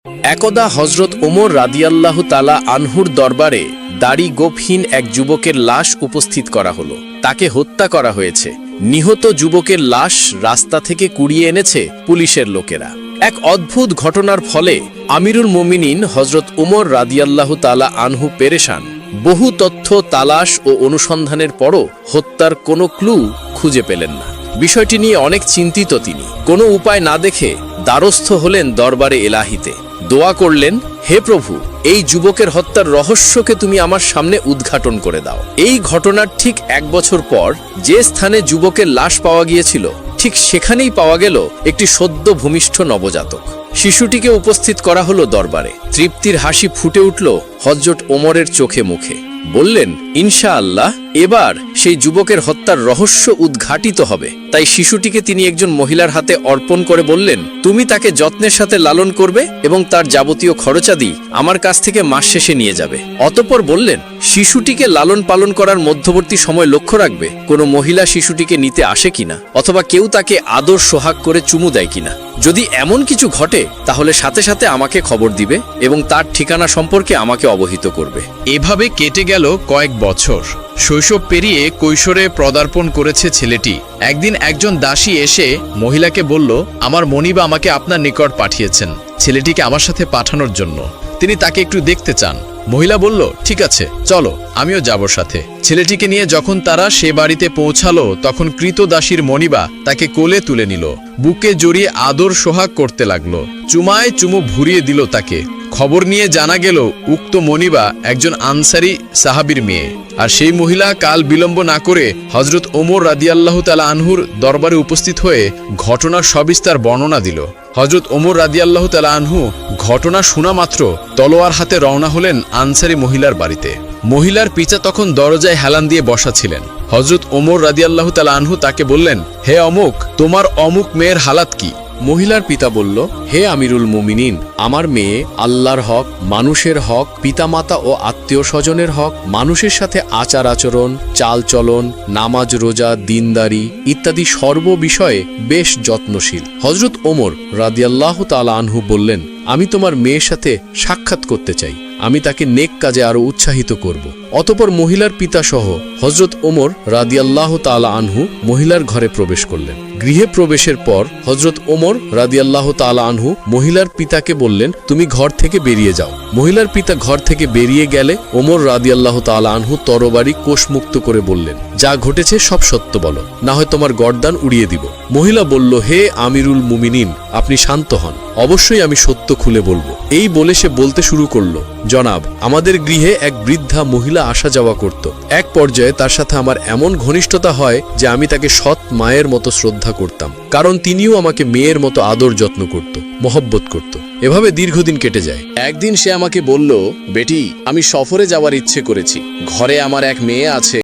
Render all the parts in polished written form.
একদা হজরত ওমর রাদিয়াল্লাহু তাআলা আনহুর দরবারে দাড়ি গোঁফহীন এক যুবকের লাশ উপস্থিত করা হলো। তাকে হত্যা করা হয়েছে। নিহত যুবকের লাশ রাস্তা থেকে কুড়িয়ে এনেছে পুলিশের লোকেরা। এক অদ্ভুত ঘটনার ফলে আমিরুল মুমিনিন হজরত ওমর রাদিয়াল্লাহু তাআলা আনহু পেরেশান। বহু তথ্য তালাশ ও অনুসন্ধানের পরও হত্যার কোনো ক্লু খুঁজে পেলেন না। বিষয়টি নিয়ে অনেক চিন্তিত তিনি। কোনো উপায় না দেখে দ্বারস্থ হলেন দরবারে এলাহিতে। দোয়া করলেন, হে প্রভু, এই যুবকের হত্যার রহস্যকে তুমি আমার সামনে উদ্ঘাটন করে দাও। এই ঘটনার ঠিক 1 বছর পর যে স্থানে যুবকের লাশ পাওয়া গিয়েছিল, ঠিক সেখানেই পাওয়া গেল একটি সদ্য ভূমিষ্ঠ নবজাতক। শিশুটিকে উপস্থিত করা হলো দরবারে। তৃপ্তির হাসি ফুটে উঠল হযরত ওমরের চোখে মুখে। বললেন, ইনশাআল্লাহ এবার সেই যুবকের হত্যার রহস্য উদ্ঘাটিত হবে। তাই শিশুটিকে তিনি একজন মহিলার হাতে অর্পণ করে বললেন, তুমি তাকে যত্নের সাথে লালন করবে এবং তার যাবতীয় খরচাদি আমার কাছ থেকে মাস শেষে নিয়ে যাবে। অতঃপর বললেন, শিশুটিকে লালন পালন করার মধ্যবর্তী সময় লক্ষ্য রাখবে কোনো মহিলা শিশুটিকে নিতে আসে কিনা, অথবা কেউ তাকে আদর সোহাগ করে চুমু দেয় কিনা। যদি এমন কিছু ঘটে তাহলে সাথে সাথে আমাকে খবর দিবে এবং তার ঠিকানা সম্পর্কে আমাকে অবহিত করবে। এভাবে কেটে গেল কয়েক বছর। শৈশব পেরিয়ে কৈশোরে পদার্পণ করেছে ছেলেটি। একদিন একজন দাসী এসে মহিলাকে বলল, আমার মনিবা আমাকে আপনার নিকট পাঠিয়েছেন ছেলেটিকে আমার সাথে পাঠানোর জন্য। তিনি তাকে একটু দেখতে চান। মহিলা বলল, ঠিক আছে, চলো, আমিও যাব সাথে। ছেলেটিকে নিয়ে যখন তারা সে বাড়িতে পৌঁছালো, তখন কৃতদাসীর মনিবা তাকে কোলে তুলে নিল, বুকে জড়িয়ে আদর সোহাগ করতে লাগলো, চুমায় চুমু ভুরিয়ে দিল তাকে। খবর নিয়ে জানা গেল উক্ত মনিবা একজন আনসারী সাহাবীর মেয়ে। আর সেই মহিলা কাল বিলম্ব না করে হযরত ওমর রাদিয়াল্লাহু তাআলা আনহুর দরবারে উপস্থিত হয়ে ঘটনার সবিস্তার বর্ণনা দিল। হযরত ওমর রাদিয়াল্লাহু তাআলা আনহু ঘটনা শোনা মাত্র তলোয়ার হাতে রওনা হলেন আনসারী মহিলার বাড়িতে। মহিলার পিতা তখন দরজায় হেলান দিয়ে বসা ছিলেন। হযরত ওমর রাদিয়াল্লাহু তাআলা আনহু তাকে বললেন, হে অমুক, তোমার অমুক মেয়ের হালাত কি? মহিলার পিতা বলল, হে আমিরুল মুমিনিন, আমার মেয়ে আল্লাহর হক, মানুষের হক, পিতামাতা ও আত্মীয় স্বজনের হক, মানুষের সাথে আচার আচরণ, চাল চলন, নামাজ রোজা, দিনদারি ইত্যাদি সর্ব বিষয়ে বেশ যত্নশীল। হযরত ওমর রাদিয়াল্লাহু তাআলা আনহু বললেন, আমি তোমার মেয়ের সাথে সাক্ষাৎ করতে চাই। আমি তাকে নেক কাজে আরো উৎসাহিত করব। অতঃপর মহিলার পিতা সহ হযরত ওমর রাদিয়াল্লাহু তাআলা আনহু মহিলার ঘরে প্রবেশ করলেন। গৃহে প্রবেশের পর হযরত ওমর রাদিয়াল্লাহু তাআলা আনহু মহিলার পিতাকে বললেন, তুমি ঘর থেকে বেরিয়ে যাও। মহিলার পিতা ঘর থেকে বেরিয়ে গেলে ওমর রাদিয়াল্লাহু তাআলা আনহু তরবারি কোষমুক্ত করে বললেন, যা ঘটেছে সব সত্য বলো, না হয় তোমার গর্দান উড়িয়ে দিব। মহিলা বলল, হে আমিরুল মুমিনিন, আপনি শান্ত হন, অবশ্যই আমি সত্য খুলে বলবো। এই বলে সে বলতে শুরু করলো, জনাব, আমাদের গৃহে এক বৃদ্ধা মহিলা আসা যাওয়া করত। এক পর্যায়ে তার সাথে আমার এমন ঘনিষ্ঠতা হয় যে আমি তাকে সৎ মায়ের মতো শ্রদ্ধা করতাম, কারণ তিনিও আমাকে মেয়ের মতো আদর যত্ন করত, মহব্বত করত। এভাবে দীর্ঘদিন কেটে যায়। একদিন সে আমাকে বলল, বেটি, আমি সফরে যাওয়ার ইচ্ছে করেছি। ঘরে আমার এক মেয়ে আছে,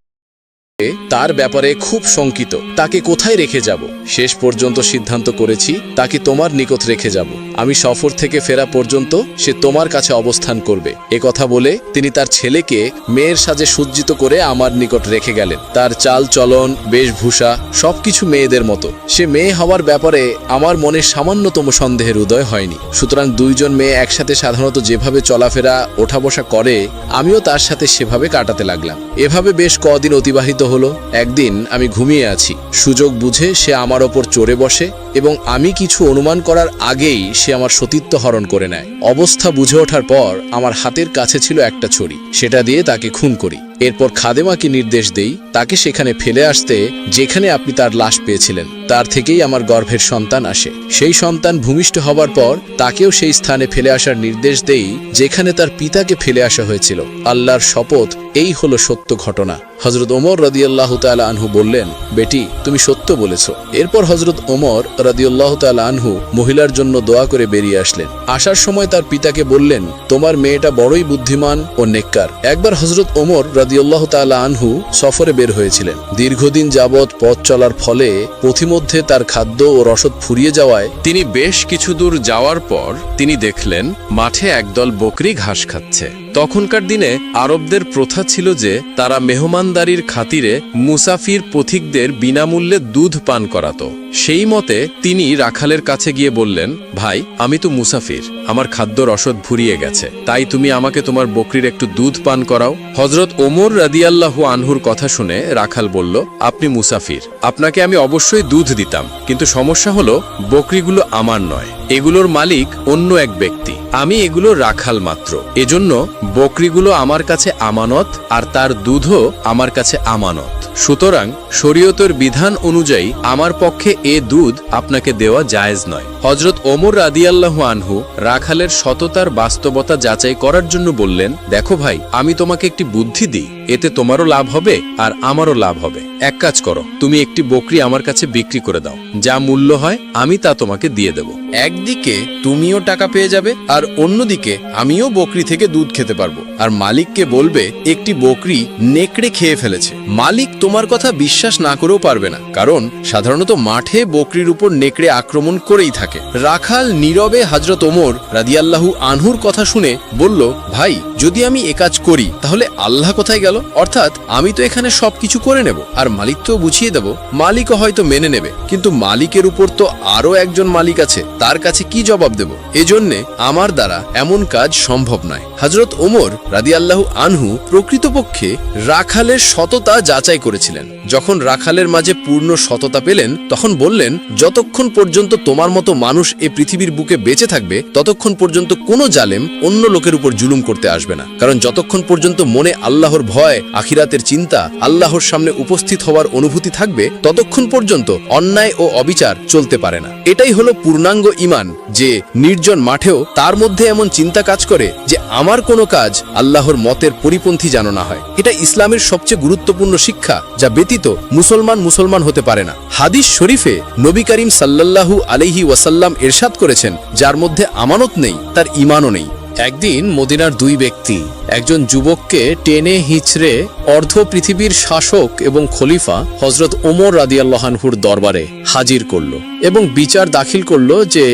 তার ব্যাপারে খুব শঙ্কিত। তাকে কোথায় রেখে যাব? শেষ পর্যন্ত সিদ্ধান্ত করেছি তাকে তোমার নিকট রেখে যাব। আমি সফর থেকে ফেরা পর্যন্ত সে তোমার কাছে অবস্থান করবে। এ কথা বলে তিনি তার ছেলেকে মেয়ের সাজে সজ্জিত করে আমার নিকট রেখে গেলেন। তার চাল চলন, বেশভূষা সবকিছু মেয়েদের মতো। সে মেয়ে হওয়ার ব্যাপারে আমার মনে সামান্যতম সন্দেহের উদয় হয়নি। সুতরাং দুইজন মেয়ে একসাথে সাধারণত যেভাবে চলাফেরা ওঠা বসা করে, আমিও তার সাথে সেভাবে কাটাতে লাগলাম। এভাবে বেশ কদিন অতিবাহিত হলো। একদিন আমি ঘুমিয়ে আছি, সুযোগ বুঝে সে আমার ওপর চড়ে বসে এবং আমি কিছু অনুমান করার আগেই সে আমার সতীত্ব হরণ করে নেয়। অবস্থা বুঝে ওঠার পর আমার হাতের কাছে ছিল একটা ছড়ি, সেটা দিয়ে তাকে খুন করি। এরপর খাদেমাকে নির্দেশ দেই তাকে সেখানে ফেলে আসতে যেখানে আপনি তার লাশ পেয়েছিলেন। তার থেকেই আমার গর্ভের সন্তান আসে। সেই সন্তান ভূমিষ্ঠ হবার পর তাকেও সেই স্থানে ফেলে আসার নির্দেশ দেই যেখানে তার পিতাকে ফেলে আসা হয়েছিল। আল্লাহর শপথ, এই হলো সত্য ঘটনা। হযরত ওমর রাদিয়াল্লাহু তাআলা আনহু বললেন, বেটি, তুমি সত্য বলেছ। এরপর হযরত ওমর রাদিয়াল্লাহু তাআলা আনহু মহিলার জন্য দোয়া করে বেরিয়ে আসলেন। আসার সময় তার পিতাকে বললেন, তোমার মেয়েটা বড়ই বুদ্ধিমান ও নেককার। একবার হযরত ওমর রাদিয়াল্লাহু তাআলা আনহু সফরে বের হয়েছিলেন। দীর্ঘদিন যাবৎ পথ চলার ফলে পথিমধ্যে তার খাদ্য ও রসদ ফুরিয়ে যাওয়ায় তিনি বেশ কিছু দূর যাওয়ার পর তিনি দেখলেন মাঠে একদল বকরি ঘাস খাচ্ছে। তখনকার দিনে আরবদের প্রথা ছিল যে তারা মেহমানদারির খাতিরে মুসাফির পথিকদের বিনামূল্যে দুধ পান করাতো। সেই মতে তিনি রাখালের কাছে গিয়ে বললেন, ভাই, আমি তো মুসাফির, আমার খাদ্য রসদ ফুরিয়ে গেছে, তাই তুমি আমাকে তোমার বকরির একটু দুধ পান করাও। হজরত ওমর রাদিয়াল্লাহু আনহুর কথা শুনে রাখাল বলল, আপনি মুসাফির, আপনাকে আমি অবশ্যই দুধ দিতাম, কিন্তু সমস্যা হলো বকরিগুলো আমার নয়, এগুলোর মালিক অন্য এক ব্যক্তি, আমি এগুলো রাখাল মাত্র, এজন্য বকরিগুলো আমার কাছে আমানত আর তার দুধও আমার কাছে আমানত। সুতরাং শরীয়তের বিধান অনুযায়ী আমার পক্ষে এ দুধ আপনাকে দেওয়া জায়েজ নয়। হজরত ওমর রাদিয়াল্লাহু আনহু রাখালের সততার বাস্তবতা যাচাই করার জন্য বললেন, দেখো ভাই, আমি তোমাকে একটি বুদ্ধি দিই, এতে তোমারও লাভ হবে আর আমারও লাভ হবে। এক কাজ করো, তুমি একটি বকরি আমার কাছে বিক্রি করে দাও, যা মূল্য হয় আমি তা তোমাকে দিয়ে দেব। একদিকে তুমিও টাকা পেয়ে যাবে আর অন্যদিকে আমিও বকরি থেকে দুধ খেতে পারবো, আর মালিককে বলবে একটি বকরি নেকড়ে খেয়ে ফেলেছে। মালিক তোমার কথা বিশ্বাস না করেও পারবে না, কারণ সাধারণত মাঠে বকরির উপর নেকড়ে আক্রমণ করেই থাকে। রাখাল নীরবে হযরত ওমর রাদিয়াল্লাহু আনহুর কথা শুনে বলল, ভাই, যদি আমি এ কাজ করি তাহলে আল্লাহ কোথায় গেল? অর্থাৎ আমি তো এখানে সবকিছু করে নেব আর মালিক তো বুঝিয়ে দেব, মালিকও হয়তো মেনে নেবে, কিন্তু মালিকের উপর তো আরো একজন মালিক আছে, তার কাছে কি জবাব দেব? এজন্যে আমার দ্বারা এমন কাজ সম্ভব নয়। হযরত ওমর রাদিয়াল্লাহু আনহু প্রকৃতপক্ষে রাখালের সততা যাচাই করেছিলেন। যখন রাখালের মাঝে পূর্ণ সততা পেলেন, তখন বললেন, যতক্ষণ পর্যন্ত তোমার মতো মানুষ এ পৃথিবীর বুকে বেঁচে থাকবে ততক্ষণ পর্যন্ত কোনো জালেম অন্য লোকের উপর জুলুম করতে আসবে না, কারণ যতক্ষণ পর্যন্ত মনে আল্লাহর ভয়, আখিরাতের চিন্তা, আল্লাহর সামনে উপস্থিত হওয়ার অনুভূতি থাকবে ততক্ষণ পর্যন্ত অন্যায় ও অবিচার চলতে পারে না। এটাই হলো পূর্ণাঙ্গ ঈমান, যে নির্জন মাঠেও তার মধ্যে এমন চিন্তা কাজ করে যে আমার কোনো কাজ আল্লাহর মতের পরিপন্থী যেন না হয়। এটা ইসলামের সবচেয়ে গুরুত্বপূর্ণ শিক্ষা, যা ব্যতীত মুসলমান হতে পারে না। হাদিস শরীফে নবী করিম সাল্লাল্লাহু আলাইহি ওয়াসাল্লাম ইরশাদ করেছেন, যার মধ্যে আমানত নেই তার ঈমানও নেই। একদিন মদিনার দুই ব্যক্তি একজন যুবককে টেনে হিঁচড়ে অর্ধ পৃথিবীর শাসক এবং খলিফা হযরত ওমর রাদিয়াল্লাহু আনহুর দরবারে হাজির করল এবং বিচার দাখিল করল যে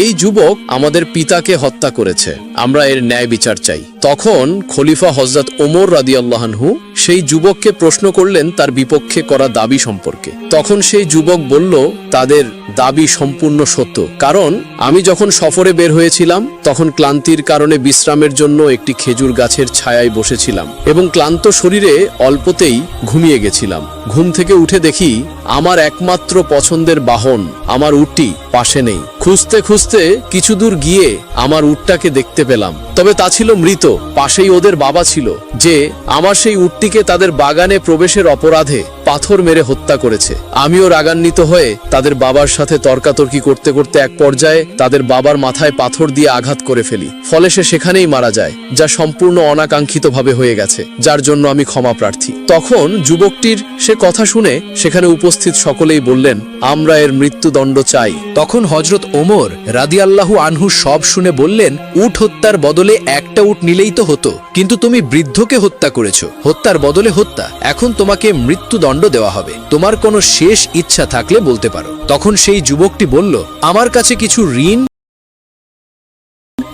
এই যুবক আমাদের পিতাকে হত্যা করেছে, আমরা এর ন্যায় বিচার চাই। তখন খলিফা হযরত ওমর রাদিয়াল্লাহু আনহু সেই যুবককে প্রশ্ন করলেন তার বিপক্ষে করা দাবি সম্পর্কে। তখন সেই যুবক বলল, তাদের দাবি সম্পূর্ণ সত্য, কারণ আমি যখন সফরে বের হয়েছিলাম তখন ক্লান্তির কারণে বিশ্রামের জন্য একটি খেজুর গাছের ছায়ায় বসেছিলাম এবং ক্লান্ত শরীরে অল্পতেই ঘুমিয়ে গেছিলাম। ঘুম থেকে উঠে দেখি আমার একমাত্র পছন্দের বাহন আমার উটটি পাশে নেই। খুঁজতে খুঁজতে কিছু দূর গিয়ে আমার উটটাকে দেখতে পেলাম, তবে তা ছিল মৃত। পাশেই ওদের বাবা ছিল, যে আমার সেই উটটিকে তাদের বাগানে প্রবেশের অপরাধে পাথর মেরে হত্যা করেছে। আমিও রাগান্বিত হয়ে তাদের বাবার সাথে তর্কাতর্কি করতে করতে এক পর্যায়ে তাদের বাবার মাথায় পাথর দিয়ে আঘাত করে ফেলি, ফলে সে সেখানেই মারা যায়, যা সম্পূর্ণ অনাকাঙ্ক্ষিতভাবে হয়ে গেছে, যার জন্য আমি ক্ষমা প্রার্থী। তখন যুবকটির সে কথা শুনে সেখানে উপস্থিত সকলেই বললেন, আমরা এর মৃত্যুদণ্ড চাই। তখন হযরত ওমর রাদিয়াল্লাহু আনহু সব শুনে বললেন, উট হত্যার বদলে একটা উট নিলেই তো হতো, কিন্তু তুমি বৃদ্ধকে হত্যা করেছো, হত্যার বদলে হত্যা, এখন তোমাকে মৃত্যুদণ্ড দেওয়া হবে। তোমার কোনো শেষ ইচ্ছা থাকলে বলতে পারো। তখন সেই যুবকটি বলল, আমার কাছে কিছু ঋণ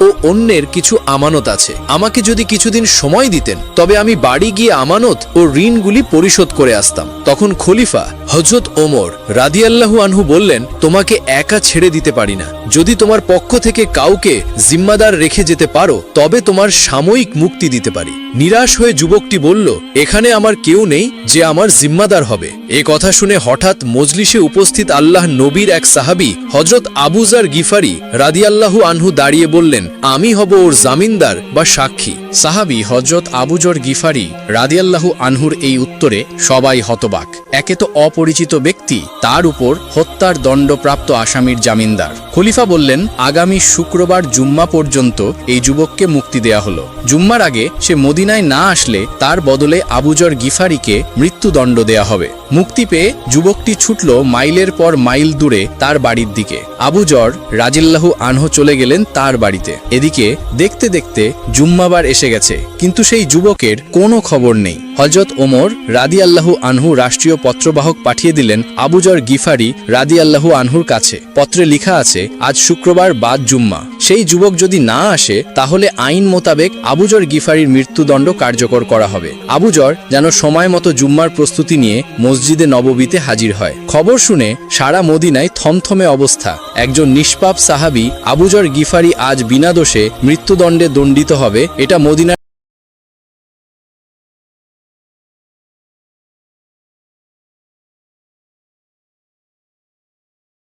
ও অন্যের কিছু আমানত আছে, আমাকে যদি কিছুদিন সময় দিতেন তবে আমি বাড়ি গিয়ে আমানত ও ঋণগুলি পরিশোধ করে আসতাম। তখন খলিফা হযরত ওমর রাদিয়াল্লাহু আনহু বললেন, তোমাকে একা ছেড়ে দিতে পারি না, যদি তোমার পক্ষ থেকে কাউকে জিম্মাদার রেখে যেতে পারো তবে তোমার সাময়িক মুক্তি দিতে পারি। নিরাশ হয়ে যুবকটি বলল, এখানে আমার কেউ নেই যে আমার জিম্মাদার হবে। এ কথা শুনে হঠাৎ মজলিসে উপস্থিত আল্লাহ নবীর এক সাহাবী হযরত আবু যার গিফারি রাদিয়াল্লাহু আনহু দাঁড়িয়ে বললেন, আমি হব ওর জামিনদার বা সাক্ষী। সাহাবী হযরত আবু যর গিফারি রাদিয়াল্লাহু আনহুর এই উত্তরে সবাই হতবাক। একে তো অপরিচিত ব্যক্তি, তার উপর হত্যার দণ্ডপ্রাপ্ত আসামির জামিনদার। খলিফা বললেন, আগামী শুক্রবার জুম্মা পর্যন্ত এই যুবককে মুক্তি দেয়া হলো। জুম্মার আগে সে মদিনায় না আসলে তার বদলে আবু যর গিফারিকে মৃত্যুদণ্ড দেয়া হবে। মুক্তি পেয়ে যুবকটি ছুটল মাইলের পর মাইল দূরে তার বাড়ির দিকে। আবু যর রাদিয়াল্লাহু আনহু চলে গেলেন তার বাড়িতে। এদিকে দেখতে দেখতে জুম্মাবার এসে গেছে, কিন্তু সেই যুবকের কোনো খবর নেই। হযরত ওমর রাদিয়াল্লাহু আনহু রাষ্ট্রীয় পত্রবাহক পাঠিয়ে দিলেন আবুজর গিফারি রাদিয়াল্লাহু আনহুর কাছে। পত্রে লেখা আছে, আজ শুক্রবার বাদ জুম্মা, সেই যুবক যদি না আসে তাহলে আইন মোতাবেক আবুজর গিফারির মৃত্যুদণ্ড কার্যকর করা হবে। আবুজর যেন সময় মতো জুম্মার প্রস্তুতি নিয়ে মসজিদে নববীতে হাজির হয়। খবর শুনে সারা মদিনায় থমথমে অবস্থা। একজন নিষ্পাপ সাহাবী আবুজর গিফারি আজ বিনা দোষে মৃত্যুদণ্ডে দণ্ডিত হবে, এটা মদিনার